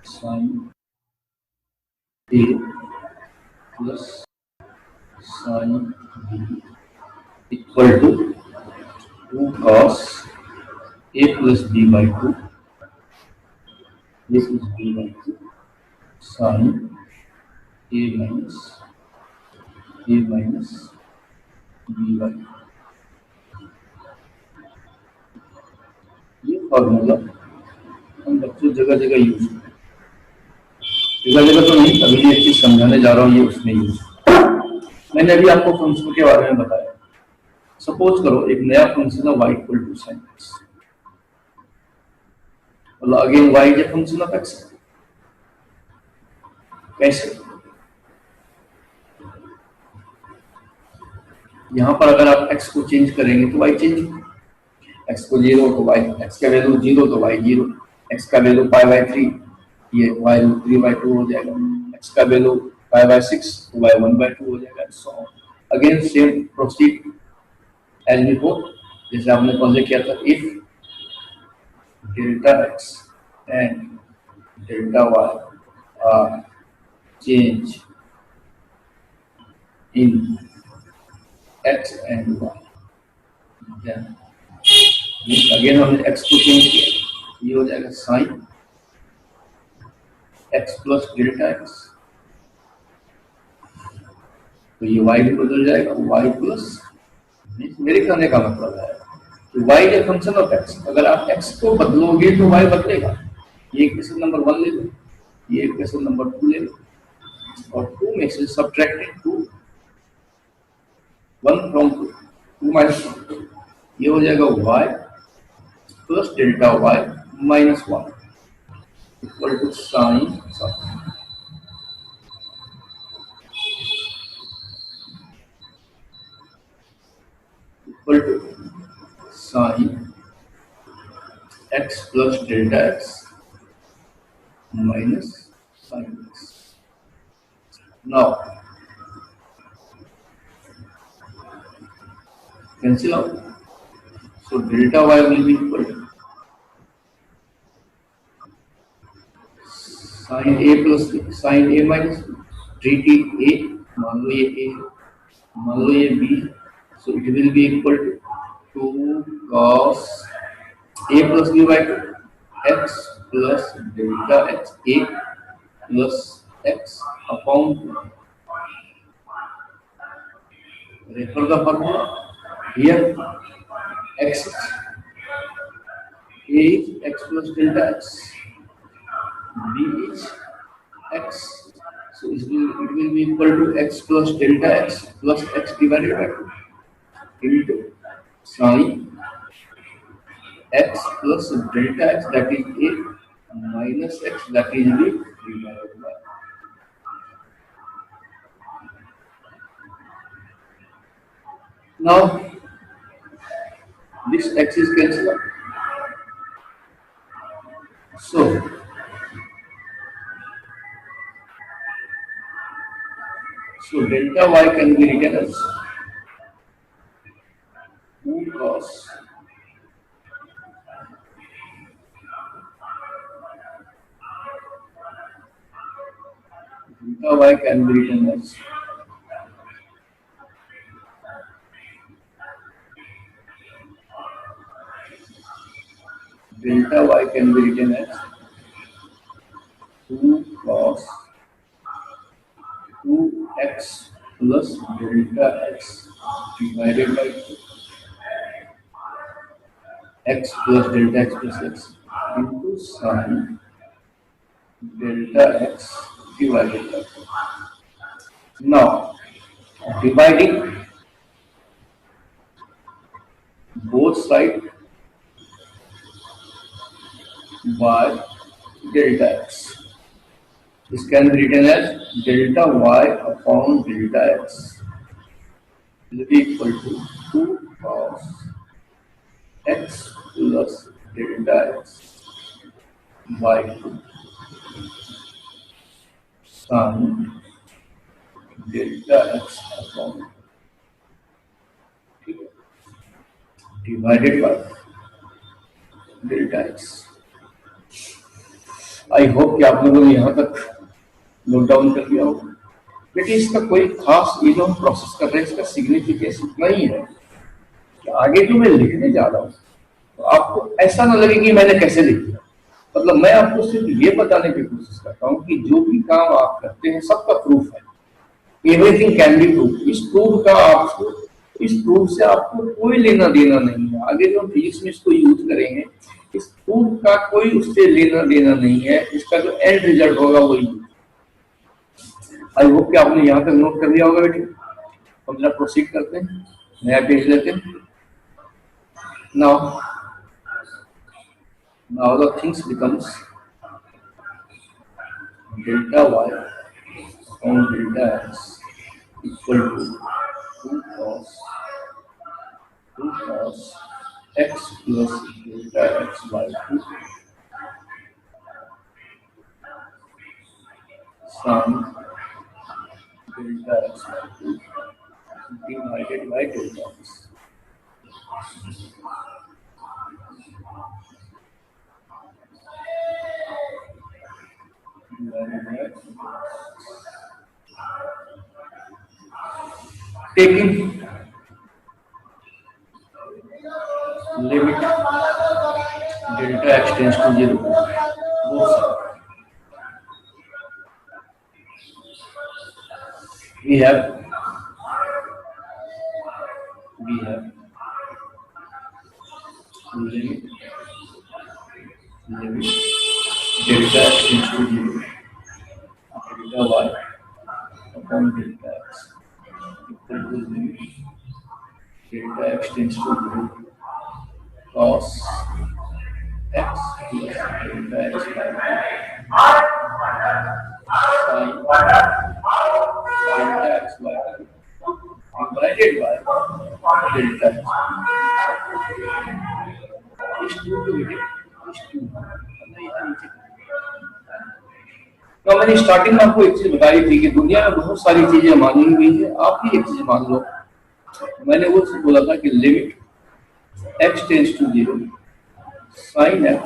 Sign A plus sine B equal to 2 cos a plus b by 2 this is b by 2 sin a minus b by 2 ये formula हम बच्चों जगह जगह use करते हैं, जगह जगह तो नहीं, अभी एक चीज समझाने जा रहा हूँ ये उसमें यूज। मैंने अभी आपको फंक्शन के बारे में बताया। सपोज करो एक नया फंक्शन है y equal to sin x, मतलब again y is a function of x। कैसे? यहाँ पर अगर आप x को चेंज करेंगे तो y चेंज, x को 0 तो y, x का वैल्यू 0 तो y 0, x का वैल्यू पाई बाय 3 ये y 3/2 हो जाएगा, x का वैल्यू पाई बाय 6 तो y 1/2 हो जाएगा। So again same proceed as before, जैसे आपने पहले किया था। If delta x and delta y are change in x and y, then again हमने x को चेंज किया, ये हो जाएगा sine x plus delta x, तो ये y भी बदल जाएगा, y प्लस, मेरे कहने का मतलब है कि y is function of x। अगर आप x को बदलोगे तो y बदलेगा। ये इक्वेशन नंबर 1 ले लो, ये इक्वेशन नंबर 2 ले लो, और 2 में से सब्ट्रैक्टिंग 2 1 फ्रॉम 2 माइनस 1, ये हो जाएगा y plus delta y minus 1 equal to sine equal to sine x plus delta x minus sine x। Now cancel out, so delta y will be equal to sin a plus sin a minus treat it a, मान लो ये a, मान लो ये b, so it will be equal to 2 cos a plus b by 2 x plus delta x, a plus x upon 2. Refer the formula here. X a is x plus delta x, b is x, so it will be equal to x plus delta x plus x divided by 2 into sin x plus delta x, that is a, minus x, that is b divided by. Now this x is cancelled out. So delta y can be written as 2 cos delta y can be written as delta y can be written as 2 cos 2x plus delta x divided by 2, x plus delta x plus x into sin delta x divided by 2. Now dividing both sides by delta x. This can be written as delta y upon delta x will be equal to 2 cos x plus delta x by 2 sin delta x upon divided by delta x. I hope कि आप लोगों ने यहाँ तक note down कर लिया होगा। बेटे इसका कोई खास ये जो हम प्रोसेस कर रहे हैं इसका सिग्निफिकेंस इतना ही है कि आगे जो मैं लिखने जा रहा हूँ तो आपको ऐसा ना लगे कि मैंने कैसे लिख दिया। मतलब मैं आपको सिर्फ ये बताने की कोशिश करता हूँ कि जो भी काम आप करते हैं सबका प्रूफ है, एवरीथिंग कैन बी प्रूफ। इस प्रूफ से आपको कोई लेना देना नहीं है। आगे जो हम फिजिक्स में इसको यूज करेंगे, इस प्रूफ का कोई उससे लेना देना नहीं है, इसका जो एंड रिजल्ट होगा वही। आई होप कि आपने यहाँ तक नोट कर लिया होगा बेटे। हम जरा प्रोसीड करते हैं, नया पेज लेते हैं। Now the things becomes delta y on delta x equal to 2 cos x plus delta x by 2 sin delta x by 2 divided by delta x. Taking limit delta x tends to 0, both sides. We have limit delta x tends to 0, delta y upon delta x equal to limit delta x tends to 0 cos x plus delta x by 2 sin delta x by 2 divided by delta x. तो मैंने starting में आपको एक चीज बताई थी कि दुनिया में बहुत सारी चीजें मानी हुई है, आप भी एक चीज मान लो। मैंने वो बोला था कि limit x tends to 0 sin x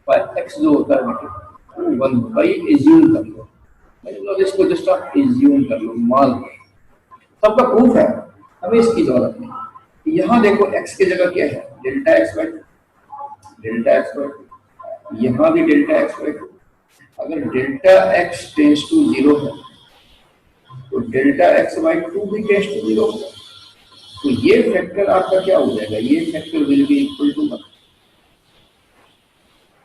by x जो होता है बेटे वो 1 होता है। ये एज्यूम कर लो, मैंने बोला इसको जस्ट आप एज्यूम कर लो, मान लो। सबका प्रूफ है, हमें इसकी जरूरत नहीं। यहाँ देखो x की जगह क्या है, डेल्टा x बाई 2, यहाँ भी डेल्टा x बाई 2। अगर डेल्टा x टेंस टू 0 है तो डेल्टा x बाई 2 भी टेंस टू 0 होगा। तो ये फैक्टर आपका क्या हो जाएगा, ये factor will be equal to 1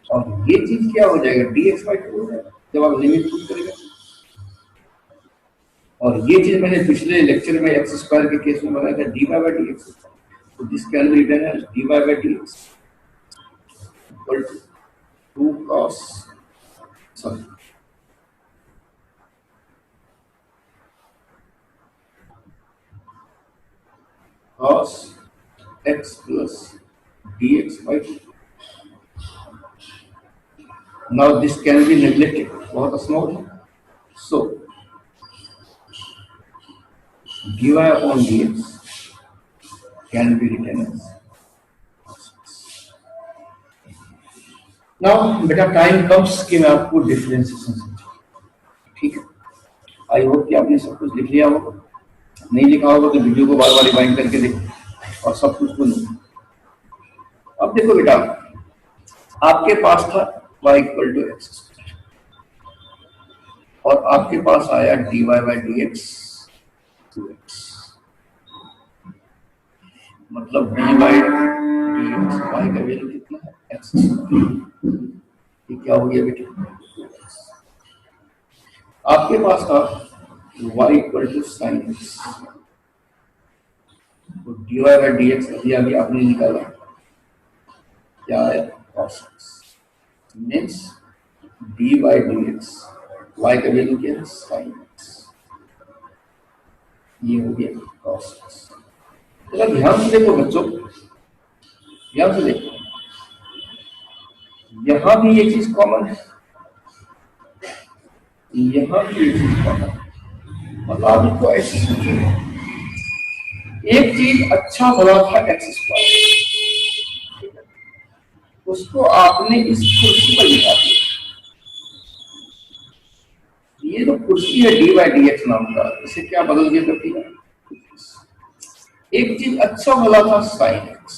और ये चीज क्या हो जाएगा, dx बाई 2 हो जाएगा जब आप लिमिट पुट करेंगे। और ये चीज मैंने पिछले लेक्चर में एक्स स्क्वायर के केस में बताया था, dy बाई dx। तो this can be written as dy by dx equal to 2 cos x plus dx by 2. Now this can be neglected, बहुत small है। So dy upon dx can be written as now बेटा time comes कि मैं आपको differentiation समझाऊं, ठीक है। I hope कि आपने सब कुछ लिख लिया होगा, नहीं लिखा होगा तो वीडियो को बार बार रिवाइंड करके देखो और सब कुछ को लो। अब देखो बेटा, आपके पास था y इक्वल टू एक्स और आपके पास आया dy बाई dx 2x, मतलब dy बाई dx y का वैल्यू कितना है, x। ये क्या हो गया बेटा, आपके पास था y equal to sine x, तो dy बाई dx अभी आपने निकाला क्या है, cos x means dy by dx y का वैल्यू क्या है, साइन x। ये हो गया cos x। तो ध्यान से देखो बच्चों, ध्यान से देखो, यहां भी ये चीज कॉमन है, यहां भी ये चीज कॉमन है। मतलब आप इसको ऐसे सोचो, एक चीज अच्छा भला था एक्स स्क्वायर, उसको आपने इस कुर्सी पर बिठा दिया। ये जो कुर्सी है डी बाई डी एक्स नाम का, इसे क्या बदल के कर दिया? एक चीज अच्छा भला था साइन एक्स,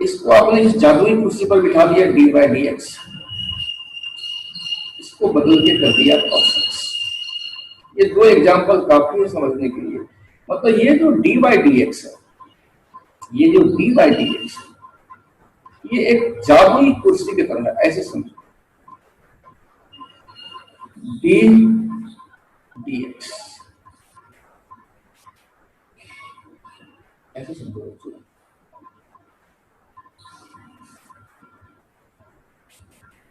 इसको आपने इस जादुई कुर्सी पर बिठा दिया डी बाई डी एक्स, इसको बदल के कर दिया cos x। ये दो एग्जांपल काफी है समझने के लिए। मतलब ये जो डी बाई डी एक्स है, ये जो डी बाई डी एक्स है, ये एक जादुई कुर्सी की तरह है, ऐसे समझो। डी डी एक्स ऐसे समझो,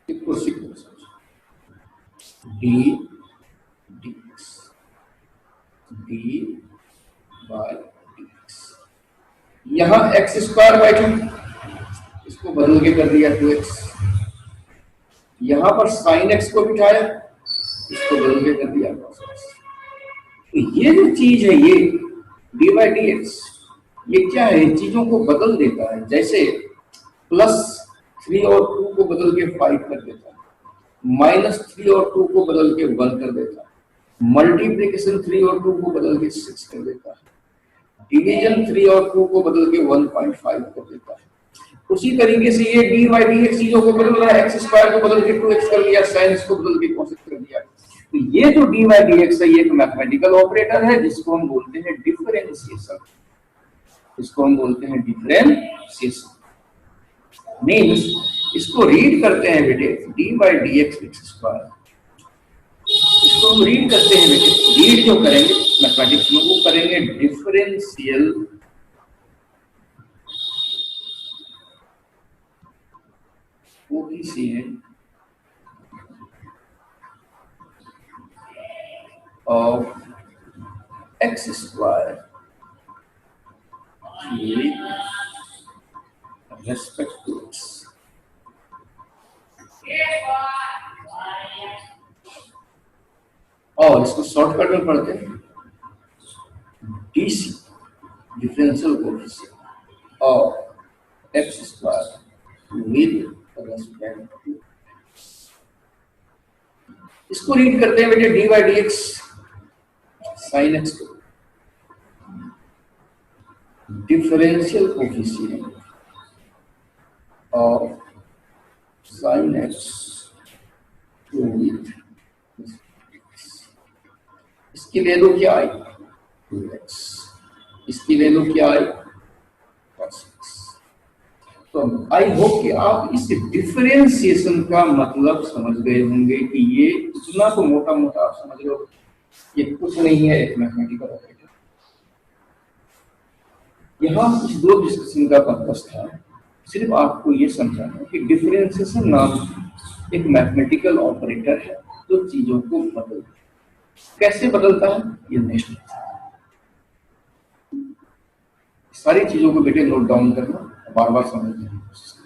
एक कुर्सी की तरह समझो। D D x, D by d x, यहां एक्स स्क्वायर बैठा, इसको बदल के कर दिया 2x। यहां पर साइन एक्स को बिठाया, इसको बदल के कर दिया cos x। तो ये जो चीज है, ये डी बाई डी एक्स, ये क्या है? चीजों को बदल देता है। जैसे +3 और 2 को बदल के 5 कर देता है, -3 और 2 को बदल के 1 कर देता है, मल्टीप्लीकेशन 3 और 2 को बदल के 6 कर देता है, डिवीजन 3 और 2 को बदल के 1.5 कर देता है। उसी तरीके से ये डी बाई डी एक्स चीजों को बदल रहा है, एक्स स्क्वायर को बदल के 2x कर लिया, साइन को बदल के cos x कर दिया। तो ये जो डी बाई डी एक्स है, ये एक मैथमेटिकल ऑपरेटर है जिसको हम बोलते हैं डिफरेंशिएशन। इसको हम बोलते हैं डिफरेंशिएशन। मींस इसको रीड करते हैं बेटे d by d x x square, इसको हम रीड करते हैं बेटे। रीड जो करेंगे मैथमेटिक्स में, वो करेंगे differential coefficient of x square with respect to x। और इसको शॉर्टकट में पढ़ते हैं DC, differential coefficient of x square with respect to. इसको रीड करते हैं बेटे d by d x sine x को, differential coefficient of sine x with, इसकी वैल्यू क्या आई 2x, इसकी वैल्यू क्या आई cos x। तो आई होप कि आप इस डिफरेंशिएशन का मतलब समझ गए होंगे कि ये इतना तो मोटा मोटा आप समझ लो, ये कुछ नहीं है, एक मैथमेटिकल ऑपरेटर। यहाँ इस दो डिस्कशन का पर्पस था सिर्फ आपको ये समझाना कि डिफरेंशिएशन नाम एक मैथमेटिकल ऑपरेटर है जो चीजों को बदलता है। कैसे बदलता है ये नेक्स्ट, सारी चीजों को बेटे नोट डाउन करना, बार बार समझने की कोशिश करना।